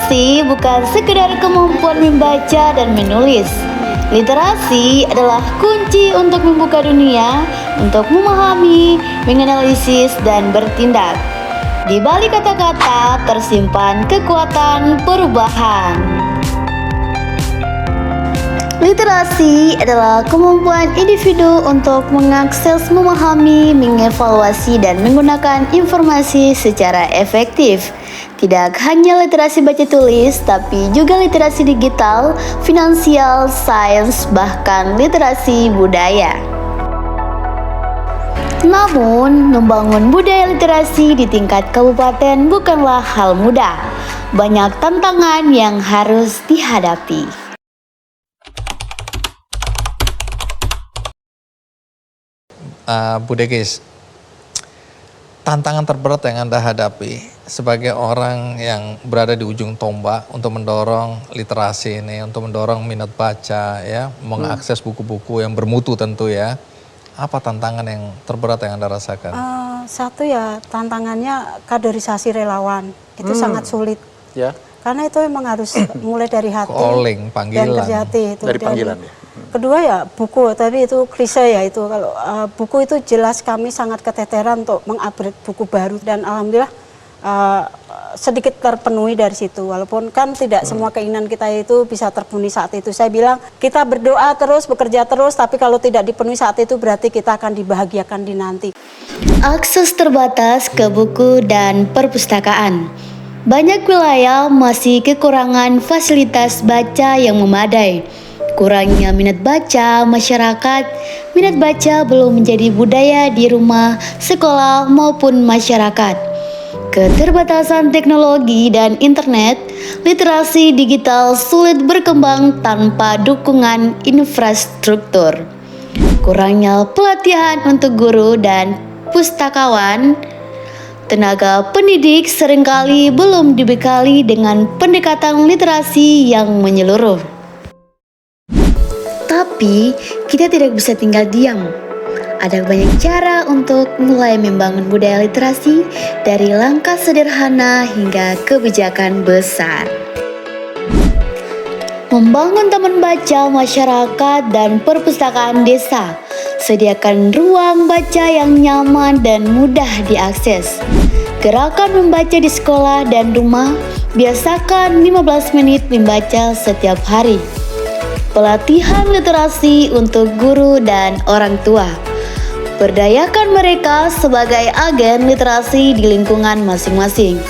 Literasi bukan sekedar kemampuan membaca dan menulis. Literasi adalah kunci untuk membuka dunia, untuk memahami, menganalisis, dan bertindak. Di balik kata-kata tersimpan kekuatan perubahan. Literasi adalah kemampuan individu untuk mengakses, memahami, mengevaluasi, dan menggunakan informasi secara efektif. Tidak hanya literasi baca tulis, tapi juga literasi digital, finansial, sains, bahkan literasi budaya. Namun, membangun budaya literasi di tingkat kabupaten bukanlah hal mudah. Banyak tantangan yang harus dihadapi. Bu Dekis, tantangan terberat yang Anda hadapi sebagai orang yang berada di ujung tombak untuk mendorong literasi ini, untuk mendorong minat baca, ya, mengakses buku-buku yang bermutu tentu ya. Apa tantangan yang terberat yang Anda rasakan? Satu ya, tantangannya kaderisasi relawan itu sangat sulit. Ya. Karena itu memang harus mulai dari hati Calling, panggilan. dan kerja hati itu. Dari panggilan ya. Kedua ya buku, tapi itu klise ya itu. Kalau buku itu jelas kami sangat keteteran untuk mengupgrade buku baru dan alhamdulillah sedikit terpenuhi dari situ. Walaupun kan tidak semua keinginan kita itu bisa terpenuhi saat itu. Saya bilang kita berdoa terus, bekerja terus, tapi kalau tidak dipenuhi saat itu berarti kita akan dibahagiakan di nanti. Akses terbatas ke buku dan perpustakaan. Banyak wilayah masih kekurangan fasilitas baca yang memadai. Kurangnya minat baca masyarakat, minat baca belum menjadi budaya di rumah, sekolah maupun masyarakat. Keterbatasan teknologi dan internet, literasi digital sulit berkembang tanpa dukungan infrastruktur. Kurangnya pelatihan untuk guru dan pustakawan, tenaga pendidik seringkali belum dibekali dengan pendekatan literasi yang menyeluruh. Tapi, kita tidak bisa tinggal diam. Ada banyak cara untuk mulai membangun budaya literasi dari langkah sederhana hingga kebijakan besar. Membangun taman baca masyarakat dan perpustakaan desa. Sediakan ruang baca yang nyaman dan mudah diakses. Gerakan membaca di sekolah dan rumah. Biasakan 15 menit membaca setiap hari. Pelatihan literasi untuk guru dan orang tua. Berdayakan mereka sebagai agen literasi di lingkungan masing-masing.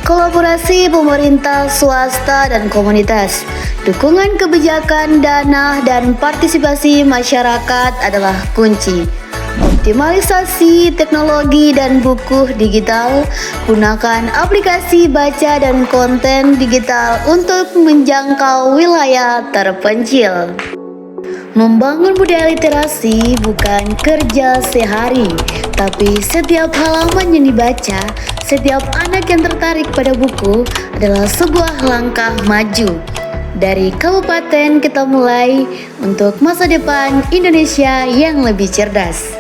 Kolaborasi pemerintah, swasta, dan komunitas. Dukungan kebijakan, dana, dan partisipasi masyarakat adalah kunci. Optimalisasi teknologi dan buku digital. Gunakan aplikasi baca dan konten digital untuk menjangkau wilayah terpencil. Membangun budaya literasi bukan kerja sehari, tapi setiap halaman yang dibaca, setiap anak yang tertarik pada buku adalah sebuah langkah maju. Dari kabupaten kita mulai untuk masa depan Indonesia yang lebih cerdas.